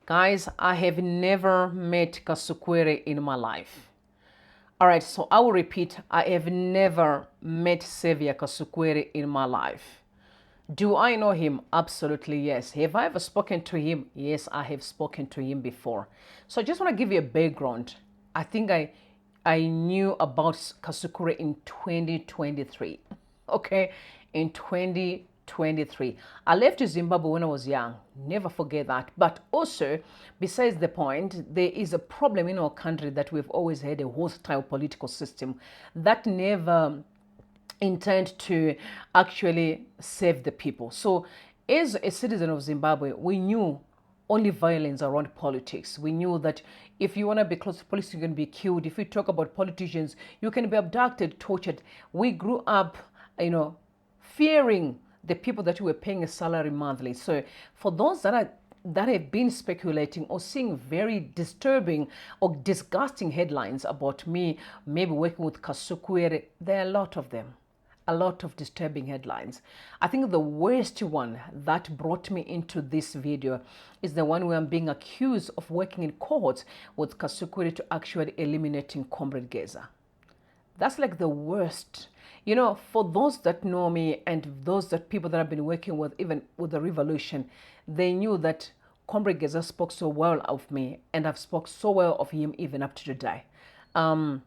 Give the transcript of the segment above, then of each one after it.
Guys, I have never met Kasukuwere in my life. All right, so I will repeat, I have never met Saviour Kasukuwere in my life. Do I know him? Absolutely yes. Have I ever spoken to him? Yes, I have spoken to him before. So I just want to give you a background. I think I knew about Kasukuwere in 2023. Okay, in 2023. I left Zimbabwe when I was young. Never forget that. But also, besides the point, there is a problem in our country that we've always had a hostile political system that never intend to actually save the people. So, as a citizen of Zimbabwe, we knew only violence around politics. We knew that if you want to be close to politics, you can be killed. If you talk about politicians, you can be abducted, tortured. We grew up, fearing the people that were paying a salary monthly. So, for those that have been speculating or seeing very disturbing or disgusting headlines about me maybe working with Kasukuwere, there are a lot of them. A lot of disturbing headlines. I think the worst one that brought me into this video is the one where I'm being accused of working in cohorts with Kasukuwere to actually eliminating Comrade Geza. That's like the worst. For those that know me and those that people that I've been working with, even with the revolution, they knew that Comrade Geza spoke so well of me, and I've spoke so well of him even up to today. And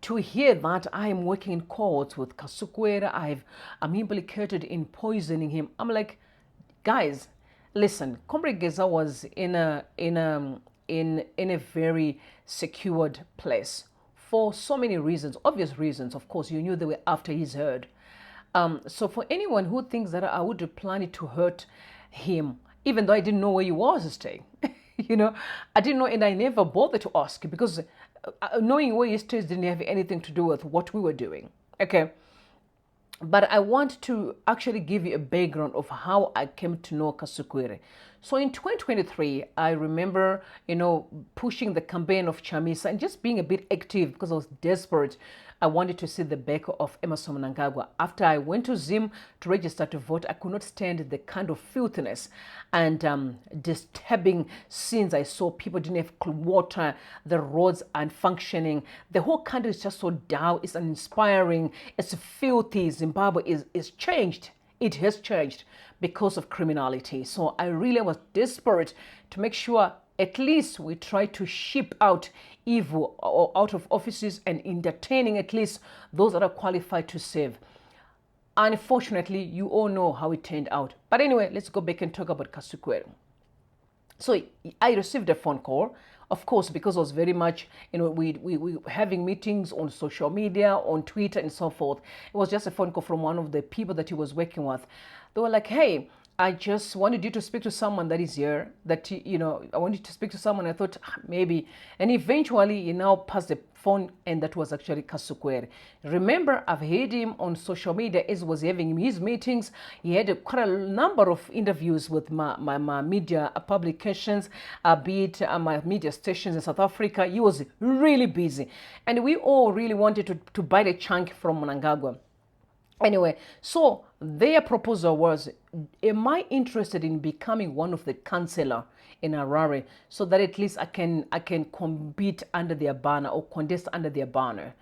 to hear that I am working in cohorts with Kasukuwere, I'm implicated in poisoning him. I'm like, guys, listen. Comrade Geza was in a very secured place for so many reasons, obvious reasons. Of course, you knew they were after his herd. So for anyone who thinks that I would plan to hurt him, even though I didn't know where he was staying, I didn't know, and I never bothered to ask because knowing where he stays didn't have anything to do with what we were doing. Okay. But I want to actually give you a background of how I came to know Kasukuwere. So in 2023, I remember, pushing the campaign of Chamisa and just being a bit active because I was desperate. I wanted to see the back of Emmerson Mnangagwa. After I went to Zim to register to vote, I could not stand the kind of filthiness and disturbing scenes I saw. People didn't have clean water, the roads aren't functioning. The whole country is just so down. It's uninspiring. It's filthy. Zimbabwe is changed. It has changed because of criminality. So I really was desperate to make sure at least we try to ship out evil or out of offices and entertaining at least those that are qualified to serve. Unfortunately, you all know how it turned out. But anyway, let's go back and talk about Kasukuwere. So I received a phone call, of course, because I was very much, we were having meetings on social media, on Twitter and so forth. It was just a phone call from one of the people that he was working with. They were like, hey, I just wanted you to speak to someone that is here, I wanted to speak to someone. I thought maybe, and eventually he now passed the phone, and that was actually Kasukuwere. Remember, I've heard him on social media as was having his meetings. He had quite a number of interviews with my media publications, be it my media stations in South Africa. He was really busy, and we all really wanted to bite a chunk from Mnangagwa. Anyway, so their proposal was, am I interested in becoming one of the councillor in Harare so that at least I can compete under their banner or contest under their banner?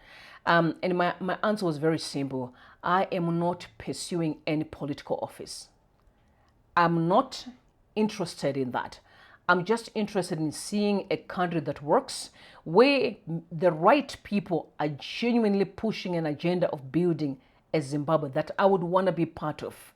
And my answer was very simple. I am not pursuing any political office. I'm not interested in that. I'm just interested in seeing a country that works, where the right people are genuinely pushing an agenda of building a Zimbabwe that I would want to be part of.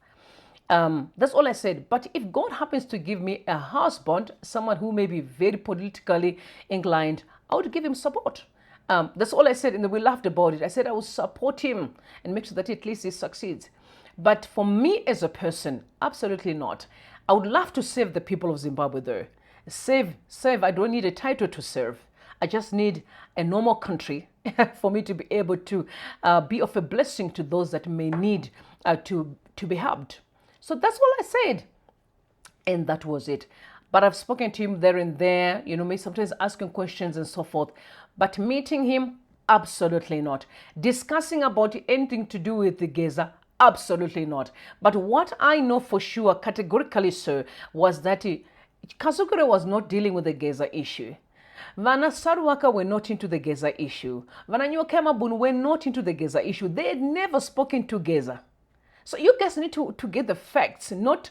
That's all I said. But if God happens to give me a husband, someone who may be very politically inclined, I would give him support. That's all I said, and we laughed about it. I said I would support him and make sure that at least he succeeds. But for me as a person, absolutely not. I would love to serve the people of Zimbabwe though. Serve, I don't need a title to serve. I just need a normal country for me to be able to be of a blessing to those that may need to be helped. So that's all I said. And that was it. But I've spoken to him there and there, me sometimes asking questions and so forth. But meeting him, absolutely not. Discussing about anything to do with the Geza, absolutely not. But what I know for sure, categorically so, was that Kasukuwere was not dealing with the Geza issue. Vana Saruwaka were not into the Geza issue. Vana Nyokemabun were not into the Geza issue. They had never spoken to Geza. So you guys need to get the facts, not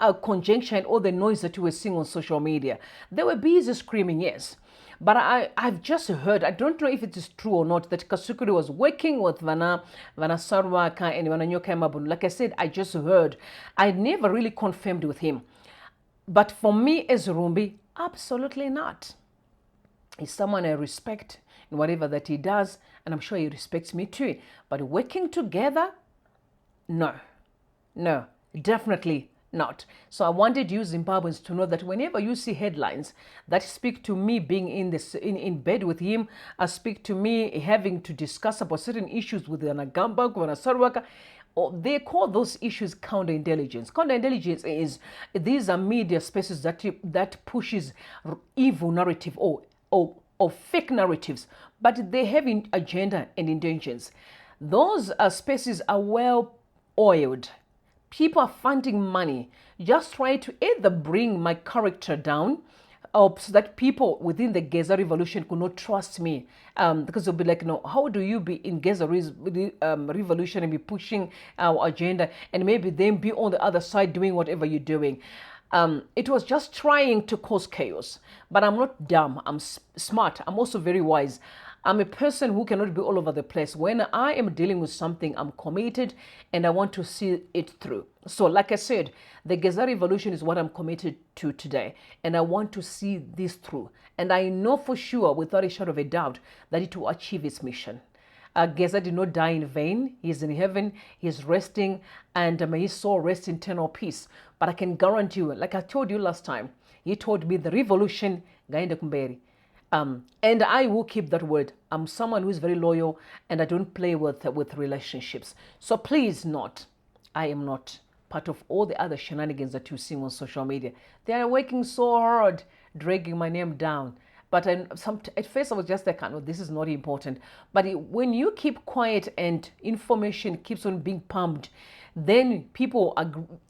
a conjecture and all the noise that you were seeing on social media. They were busy screaming, yes. But I've just heard, I don't know if it is true or not, that Kasukuwere was working with Vana Saruwaka and Vana Nyokemabun. Like I said, I just heard. I never really confirmed with him. But for me as Rumbi, absolutely not. He's someone I respect in whatever that he does, and I'm sure he respects me too. But working together, no, definitely not. So I wanted you Zimbabweans to know that whenever you see headlines that speak to me being in bed with him, speak to me having to discuss about certain issues with Anagamba, Saruwaka, they call those issues counterintelligence. Counterintelligence is, these are media spaces that pushes evil narrative or fake narratives, but they have an agenda and intentions. Those spaces are well oiled. People are funding money, just trying to either bring my character down, so that people within the Geza revolution could not trust me, because they'll be like, no, how do you be in Geza revolution and be pushing our agenda, and maybe then be on the other side doing whatever you're doing. It was just trying to cause chaos. But I'm not dumb. I'm smart. I'm also very wise. I'm a person who cannot be all over the place. When I am dealing with something, I'm committed and I want to see it through. So like I said, the Geza revolution is what I'm committed to today. And I want to see this through. And I know for sure, without a shadow of a doubt, that it will achieve its mission. Geza did not die in vain. He is in heaven. He is resting. And may his soul rest in eternal peace. But I can guarantee you, like I told you last time, he told me the revolution, Gainde Kumberi. And I will keep that word. I'm someone who is very loyal and I don't play with relationships. So please not. I am not part of all the other shenanigans that you see on social media. They are working so hard, dragging my name down. But at first I was just like, no, this is not important. But when you keep quiet and information keeps on being pumped, then people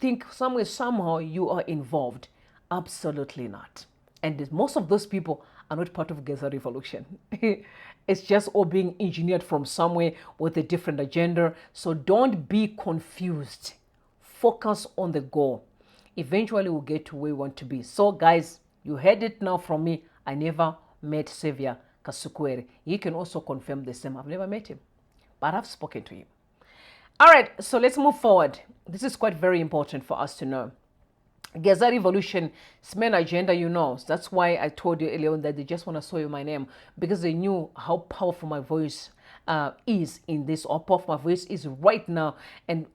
think somehow you are involved. Absolutely not. And most of those people are not part of Geza revolution. It's just all being engineered from somewhere with a different agenda. So don't be confused. Focus on the goal. Eventually we'll get to where we want to be. So guys, you heard it now from me. I never met Saviour Kasukuwere. He can also confirm the same. I've never met him, but I've spoken to him. All right, so let's move forward. This is quite very important for us to know. Geza revolution, its main agenda, you know. That's why I told you earlier on that they just want to soil my name, because they knew how powerful my voice is in this, or powerful my voice is right now, and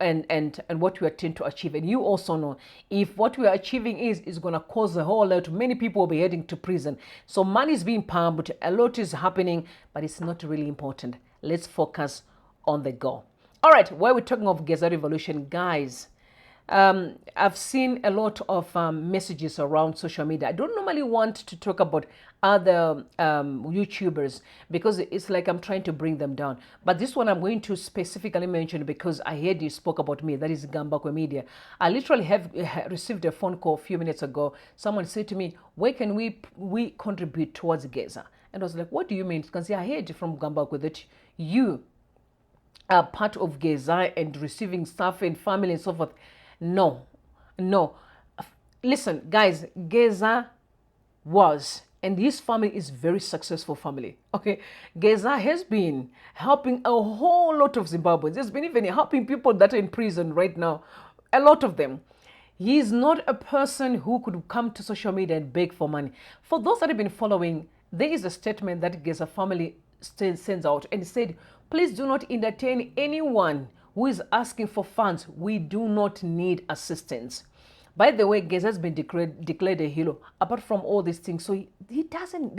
what we attempt to achieve. And you also know, if what we are achieving is going to cause a whole lot, many people will be heading to prison. So money is being pumped, a lot is happening, but it's not really important. Let's focus on the goal. All right, while we're talking of Geza revolution, guys, I've seen a lot of messages around social media. I don't normally want to talk about other YouTubers because it's like I'm trying to bring them down. But this one I'm going to specifically mention because I heard you spoke about me. That is Gambakwe Media. I literally have received a phone call a few minutes ago. Someone said to me, where can we contribute towards Geza? And I was like, what do you mean? Because I heard from Gambakwe that you are part of Geza and receiving stuff and family and so forth. No. Listen, guys, Geza was, and his family is very successful family. Okay, Geza has been helping a whole lot of Zimbabweans. He's been even helping people that are in prison right now, a lot of them. He is not a person who could come to social media and beg for money. For those that have been following, there is a statement that Geza family sends out and said, please do not entertain anyone who is asking for funds. We do not need assistance. By the way, Geza has been declared a hero, apart from all these things. So they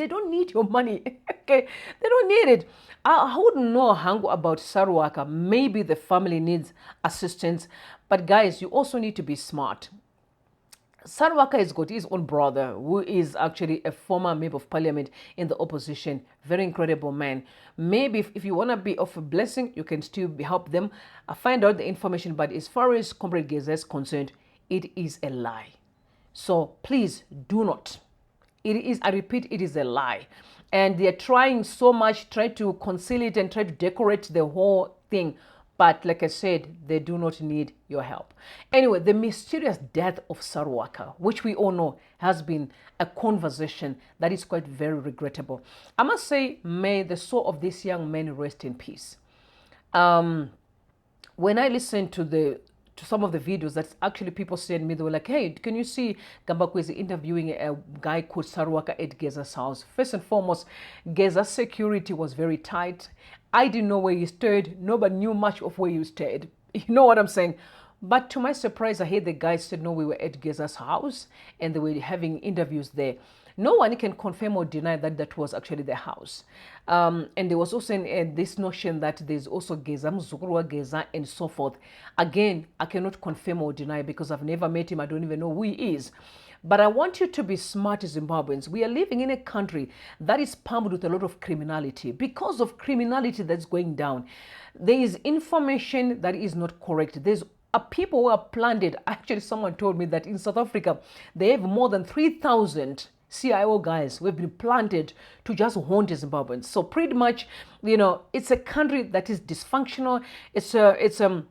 don't need your money. Okay, they don't need it. I wouldn't know Hango about Saruwaka. Maybe the family needs assistance. But guys, you also need to be smart. Saruwaka has got his own brother who is actually a former member of parliament in the opposition. Very incredible man. Maybe if you want to be of a blessing, you can still help them find out the information. But as far as Comrade Geza is concerned, it is a lie. So please do not. It is, I repeat, it is a lie. And they're trying so much, try to conceal it and try to decorate the whole thing. But like I said, they do not need your help. Anyway, the mysterious death of Saruwaka, which we all know has been a conversation that is quite very regrettable. I must say, may the soul of this young man rest in peace. When I listened to some of the videos that actually people sent me, they were like, hey, can you see Gambakwezi interviewing a guy called Saruwaka at Geza's house? First and foremost, Geza's security was very tight. I didn't know where he stayed. Nobody knew much of where he stayed. You know what I'm saying? But to my surprise, I heard the guy said, no, we were at Geza's house and they were having interviews there. No one can confirm or deny that that was actually the house. And there was also this notion that there's also Geza, Mzukuru Geza, and so forth. Again, I cannot confirm or deny because I've never met him. I don't even know who he is. But I want you to be smart, Zimbabweans. We are living in a country that is pummeled with a lot of criminality. Because of criminality that's going down, there is information that is not correct. There's people who are planted. Actually, someone told me that in South Africa, they have more than 3,000 CIO guys who have been planted to just haunt Zimbabweans. So pretty much, you know, it's a country that is dysfunctional. It's a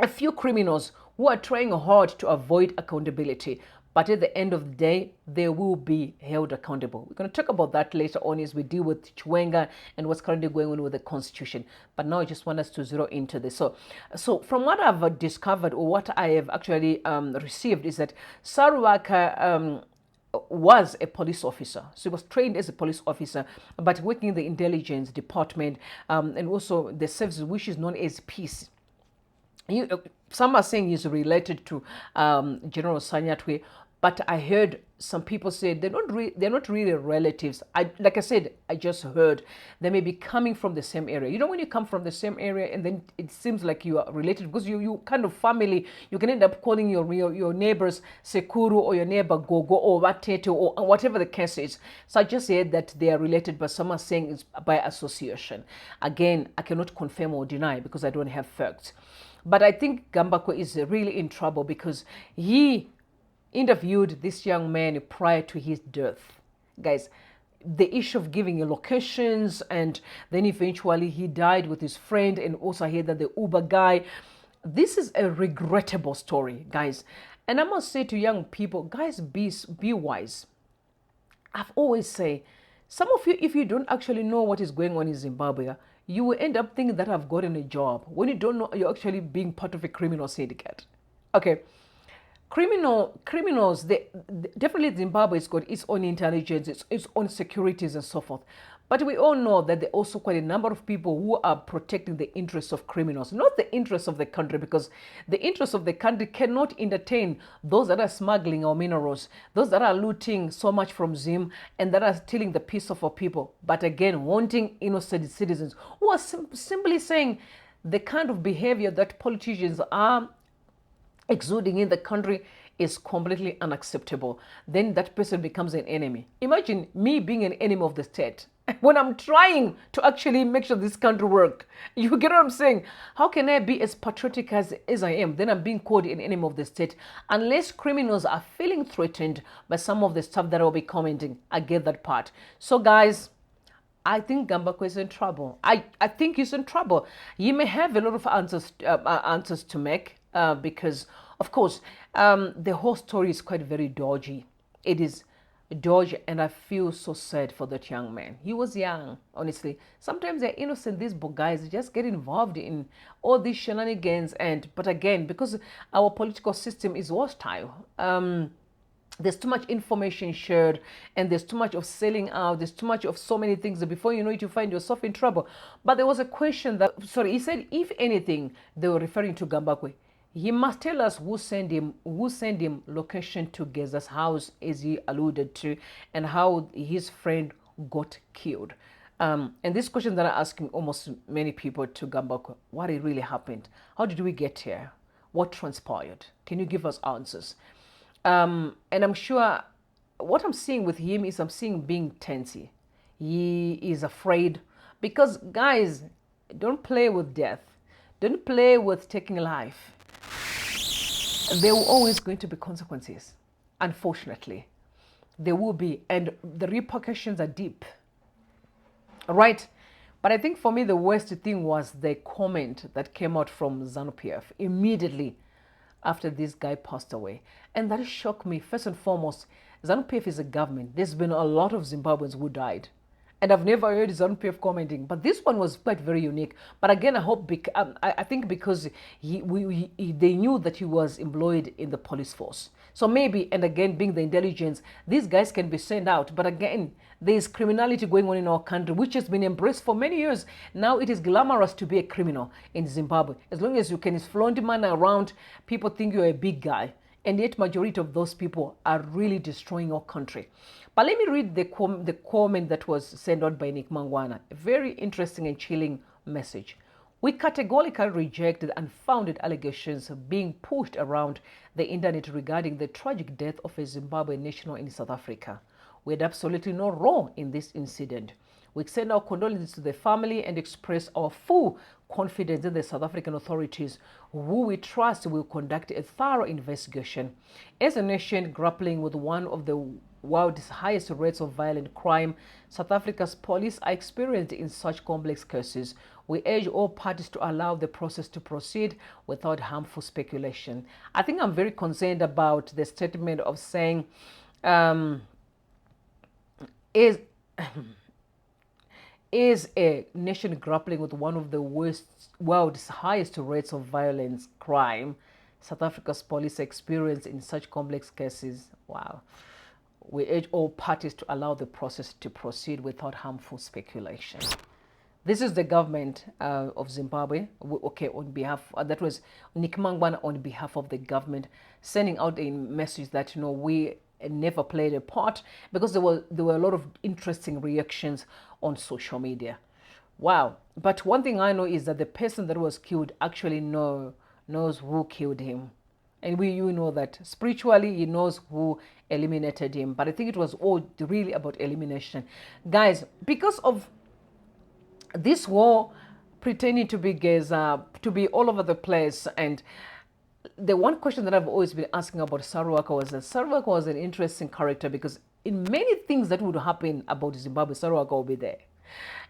few criminals who are trying hard to avoid accountability. But at the end of the day, they will be held accountable. We're going to talk about that later on as we deal with Chiwenga and what's currently going on with the constitution. But now I just want us to zero into this. So from what I've discovered or what I have actually received is that Saruwaka was a police officer. So he was trained as a police officer, but working in the intelligence department and also the service which is known as peace. Some are saying he's related to General Sanyatwe, but I heard some people say they're not really relatives. Like I said, I just heard they may be coming from the same area. You know, when you come from the same area and then it seems like you are related because you kind of family, you can end up calling your neighbors Sekuru or your neighbor Gogo or Watete or whatever the case is. So I just heard that they are related, but some are saying it's by association. Again, I cannot confirm or deny because I don't have facts. But I think Gambako is really in trouble because he interviewed this young man prior to his death. Guys, the issue of giving locations and then eventually he died with his friend, and also I heard that the Uber guy. This is a regrettable story, guys. And I must say to young people, guys, be wise. I've always say, some of you, if you don't actually know what is going on in Zimbabwe, you will end up thinking that I've gotten a job when you don't know you're actually being part of a criminal syndicate. Okay. Criminals, definitely Zimbabwe has got its own intelligence, its own securities and so forth. But we all know that there are also quite a number of people who are protecting the interests of criminals, not the interests of the country, because the interests of the country cannot entertain those that are smuggling our minerals, those that are looting so much from Zim, and that are stealing the peace of our people. But again, wanting innocent citizens who are simply saying the kind of behavior that politicians are exuding in the country is completely unacceptable. Then that person becomes an enemy. Imagine me being an enemy of the state when I'm trying to actually make sure this country work. You get what I'm saying? How can I be as patriotic as I am? Then I'm being called an enemy of the state. Unless criminals are feeling threatened by some of the stuff that I'll be commenting. I get that part. So guys, I think Gambako is in trouble. I think he's in trouble. He may have a lot of answers to make because, of course, the whole story is quite very dodgy. It is dodgy, and I feel so sad for that young man. He was young, honestly. Sometimes they're innocent. These guys just get involved in all these shenanigans. But again, because our political system is hostile, there's too much information shared and there's too much of selling out. There's too much of so many things that before you know it, you find yourself in trouble. But there was a question that, he said, if anything, they were referring to Gambakwe. He must tell us who sent him location to Geza's house, as he alluded to, and how his friend got killed. And this question that I'm asking almost many people to Gambakwe, what really happened? How did we get here? What transpired? Can you give us answers? And I'm sure what I'm seeing with him is I'm seeing being tensy. He is afraid because, guys, don't play with death. Don't play with taking life. There will always going to be consequences. unfortunately. There will be, and the repercussions are deep. Right? But I think for me, the worst thing was the comment that came out from ZANU-PF immediately after this guy passed away. And that shocked me. First and foremost, ZANU-PF is a government. There's been a lot of Zimbabweans who died. And I've never heard ZANU-PF commenting. But this one was quite very unique. But again, I hope, I think because they knew that he was employed in the police force. So maybe, and again, being the intelligence, these guys can be sent out. But again, there's criminality going on in our country, which has been embraced for many years. Now it is glamorous to be a criminal in Zimbabwe. As long as you can flaunt money around, people think you're a big guy. And yet majority of those people are really destroying our country. But let me read the comment that was sent out by Nick Mangwana. A very interesting and chilling message. We categorically reject the unfounded allegations being pushed around the internet regarding the tragic death of a Zimbabwean national in South Africa. We had absolutely no role in this incident. We extend our condolences to the family and express our full confidence in the South African authorities, who we trust will conduct a thorough investigation. As a nation grappling with one of the world's highest rates of violent crime, South Africa's police are experienced in such complex cases. We urge all parties to allow the process to proceed without harmful speculation. I think I'm very concerned about the statement of saying, is a nation grappling with one of the world's highest rates of violence crime, South Africa's police experience in such complex cases. Wow. We urge all parties to allow the process to proceed without harmful speculation. This is the government of Zimbabwe. Okay, on behalf, that was Nick Mangwana on behalf of the government, sending out a message that, you know, we never played a part, because there were a lot of interesting reactions on social media. Wow. But one thing I know is that the person that was killed actually knows who killed him. And you know that spiritually he knows who eliminated him. But I think it was all really about elimination. Guys, because of this war pretending to be Geza, to be all over the place, and the one question that I've always been asking about Saruwaka was that Saruwaka was an interesting character, because in many things that would happen about Zimbabwe, Saruwaka will be there.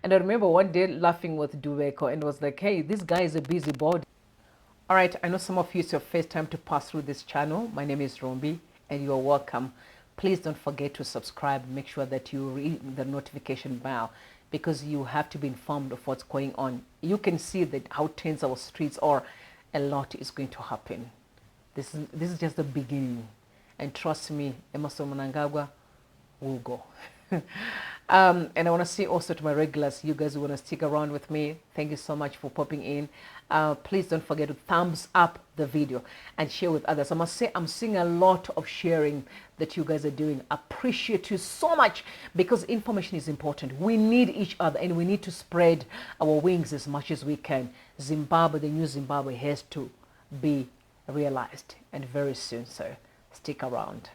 And I remember one day laughing with Duveko and was like, hey, this guy is a busybody. All right, I know some of you, it's your first time to pass through this channel. My name is Rombi, and you're welcome. Please don't forget to subscribe. Make sure that you read the notification bell, because you have to be informed of what's going on. You can see that how tense our streets are. A lot is going to happen. This is just the beginning. And trust me, Emerson Mnangagwa will go. And I want to say also to my regulars, you guys who want to stick around with me, thank you so much for popping in. Please don't forget to thumbs up the video and share with others. I must say I'm seeing a lot of sharing that you guys are doing. Appreciate you so much, because information is important. We need each other, and we need to spread our wings as much as we can. Zimbabwe, the new Zimbabwe, has to be realized, and very soon. So stick around.